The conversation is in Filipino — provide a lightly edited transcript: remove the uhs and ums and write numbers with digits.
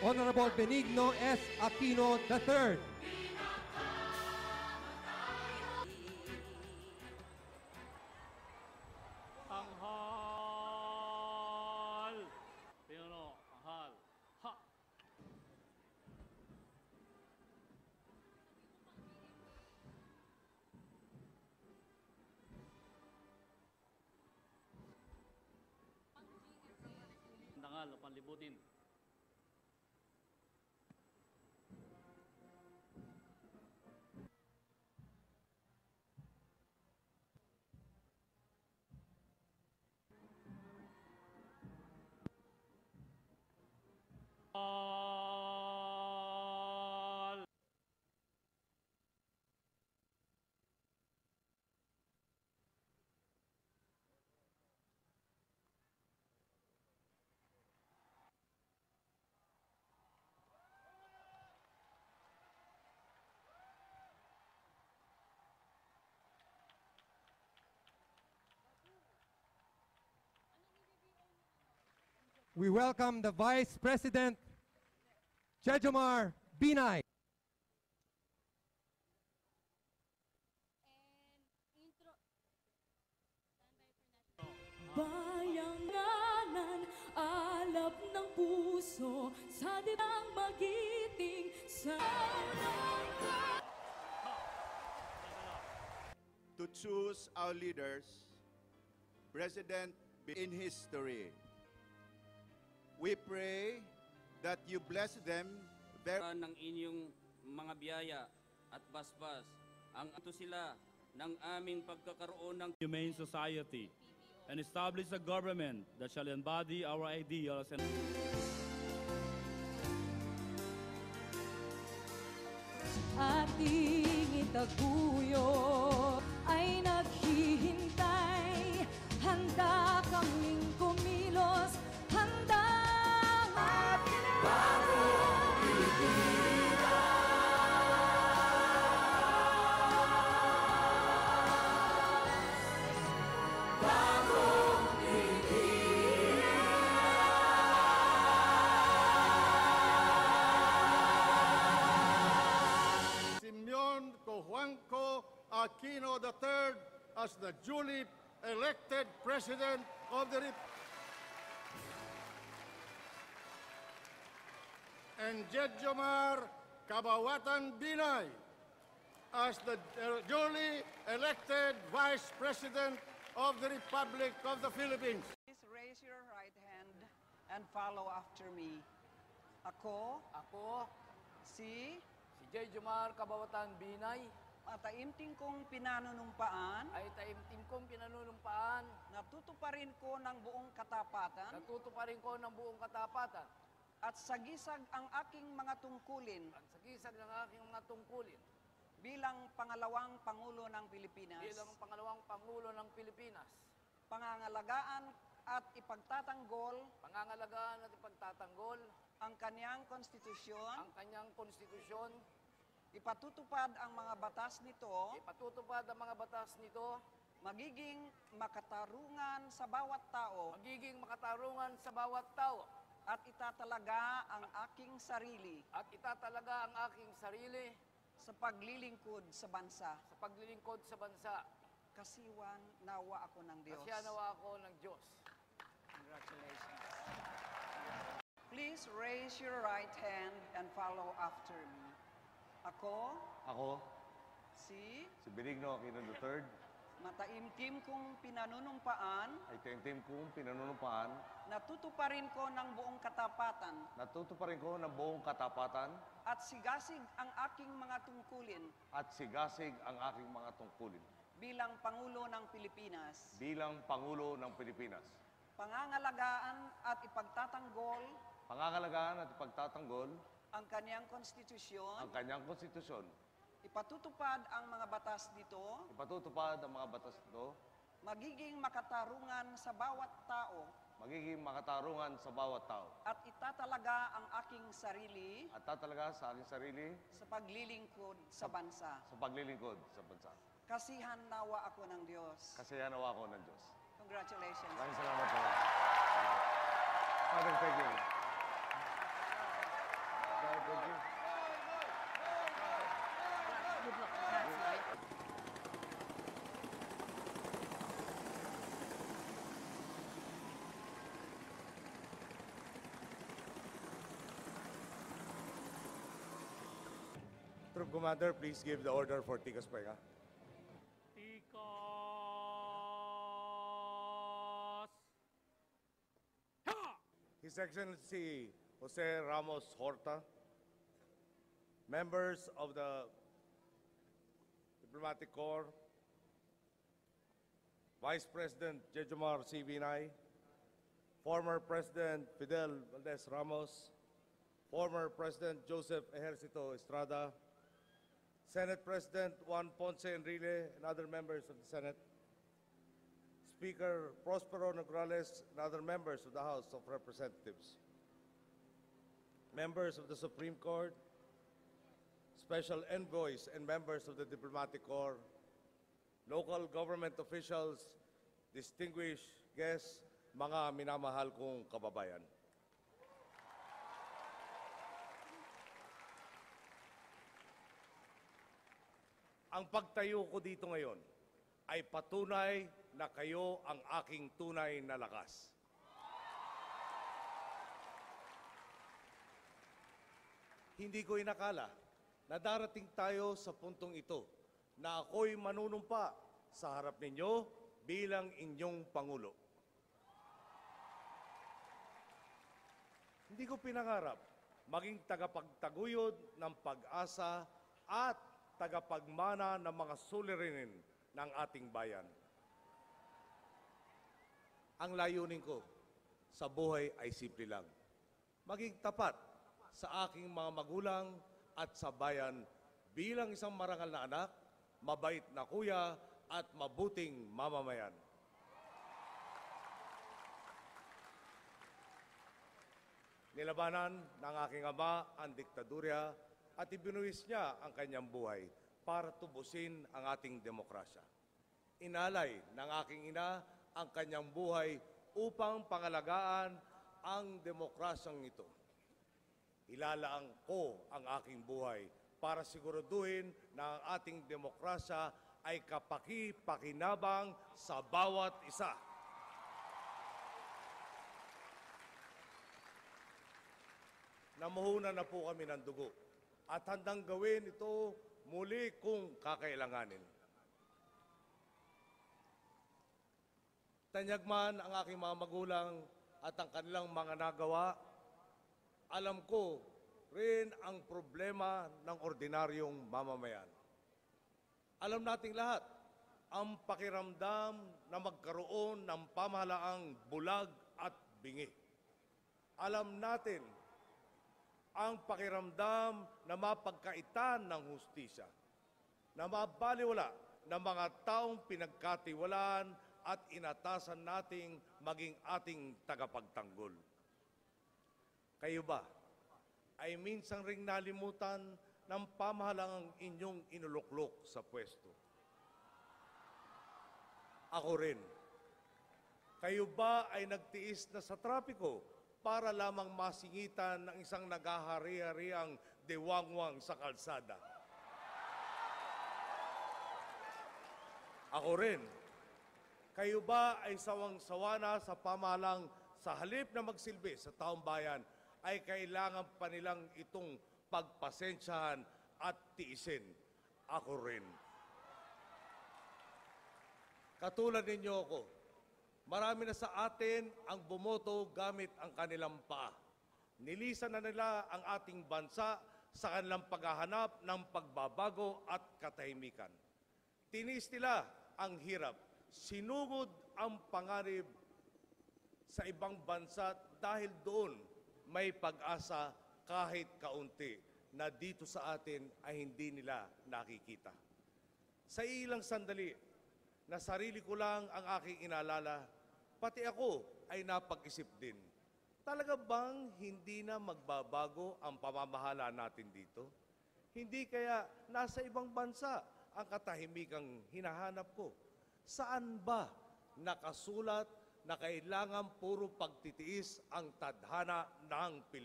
Honorable Benigno S. Aquino III. Anghal! Pinuno, anghal. Ha! Dangal, panlibutin. Anghal! We welcome the Vice President, Jejomar Binay. Bayanganan, alab ng puso, sa ditang magiting sa to choose our leaders, President in history. We pray that you bless them very ng inyong mga biyaya at basbas. Ang ito sila ng aming pagkakaroon ng Humane society and establish a government that shall embody our ideals and ating itaguyo ay naghihintay. Handa kaming kumilos, handa at bagong Simeon Cojuangco Aquino III as the duly elected President of the Republic. And Jejomar Cabawatan Binay as the duly elected Vice President of the Republic of the Philippines. Please raise your right hand and follow after me. Ako, si Jejomar Cabawatan Binay taimtim kong pinanunumpaan, ay taimtim kong pinanunumpaan, natutuparin ko ng buong katapatan, natutuparin ko ng buong katapatan, at sagisag ang aking mga tungkulin at sagisag ng aking mga tungkulin bilang pangalawang Pangulo ng Pilipinas, bilang pangalawang Pangulo ng Pilipinas, pangangalagaan at ipagtatanggol pangangalagaan at ipagtatanggol ang kanyang konstitusyon, ang kanyang konstitusyon, ipatutupad ang mga batas nito, ipatutupad ang mga batas nito, magiging makatarungan sa bawat tao, magiging makatarungan sa bawat tao, at itatalaga ang aking sarili at itatalaga ang aking sarili sa paglilingkod sa bansa. sa paglilingkod sa bansa. Kasiwan nawa ako ng Diyos. Kasyanawa ako ng Diyos. Congratulations. Please raise your right hand and follow after me. Ako, si Benigno Aquino III, mataimtim kong pinanunumpaan, ay taimtim kong pinanunumpaan, natutuparin ko ng buong katapatan, natutuparin ko ng buong katapatan, at sigasig ang aking mga tungkulin at sigasig ang aking mga tungkulin bilang Pangulo ng Pilipinas, bilang Pangulo ng Pilipinas. pangangalagaan at ipagtatanggol Pangangalagaan at ipagtatanggol ang kanyang konstitusyon, ang kanyang konstitusyon, ipatutupad ang mga batas nito, ipatutupad ang mga batas nito, magiging makatarungan sa bawat tao, magiging makatarungan sa bawat tao, at itatalaga ang aking sarili at tatalaga sa aking sarili sa paglilingkod sa bansa. sa paglilingkod sa bansa. Kasihan nawa ako ng Diyos. Kasayanawa ako ng Diyos. Congratulations. Maraming salamat po. Father, thank you. Troop Commander, please give the order for Ticos Pahinga. His Excellency Jose Ramos Horta, members of the Diplomatic Corps, Vice President Jejomar C. Binay, former President Fidel Valdez Ramos, former President Joseph Ejercito Estrada, Senate President Juan Ponce Enrile and other members of the Senate, Speaker Prospero Nograles and other members of the House of Representatives, members of the Supreme Court, special envoys and members of the Diplomatic Corps, local government officials, distinguished guests, mga minamahal kong kababayan. Ang pagtayo ko dito ngayon ay patunay na kayo ang aking tunay na lakas. Hindi ko inakala na darating tayo sa puntong ito na ako'y manunumpa sa harap ninyo bilang inyong Pangulo. Hindi ko pinangarap maging tagapagtaguyod ng pag-asa at tagapagmana ng mga suliranin ng ating bayan. Ang layunin ko sa buhay ay simple lang. Maging tapat sa aking mga magulang at sa bayan bilang isang marangal na anak, mabait na kuya at mabuting mamamayan. Nilabanan ng aking ama ang diktadurya at ibinuwis niya ang kanyang buhay para tubusin ang ating demokrasya. Inalay ng aking ina ang kanyang buhay upang pangalagaan ang demokrasyang ito. Ilalaang ko ang aking buhay para siguraduhin na ang ating demokrasya ay kapaki-pakinabang sa bawat isa. Namuhunan na po kami ng dugo at handang gawin ito muli kung kakailanganin. Tanyag man ang aking mga magulang at ang kanilang mga nagawa, alam ko rin ang problema ng ordinaryong mamamayan. Alam nating lahat ang pakiramdam na magkaroon ng pamahalaang bulag at bingi. Alam natin ang pakiramdam na mapagkaitan ng hustisya, na mabaliwala ng mga taong pinagkatiwalaan at inatasan nating maging ating tagapagtanggol. Kayo ba ay minsang ring nalimutan ng pamahalang inyong inuluklok sa pwesto? Ako rin. Kayo ba ay nagtiis na sa trapiko para lamang masingitan ng isang naghahari-hariang dewangwang sa kalsada? Ako rin. Kayo ba ay sawang-sawa na sa pamahalang sa halip na magsilbi sa taong bayan ay kailangan pa nilang itong pagpasensyahan at tiisin? Ako rin. Katulad ninyo ako, marami na sa atin ang bumoto gamit ang kanilang paa. Nilisan na nila ang ating bansa sa kanilang paghahanap ng pagbabago at katahimikan. Tinis nila ang hirap. Sinugod ang panganib sa ibang bansa dahil doon may pag-asa kahit kaunti na dito sa atin ay hindi nila nakikita. Sa ilang sandali, na sarili ko lang ang aking inaalala, pati ako ay napag-isip din. Talaga bang hindi na magbabago ang pamamahala natin dito? Hindi kaya nasa ibang bansa ang katahimikang hinahanap ko? Saan ba nakasulat na kailangan puro pagtitiis ang tadhana ng Pilipinas?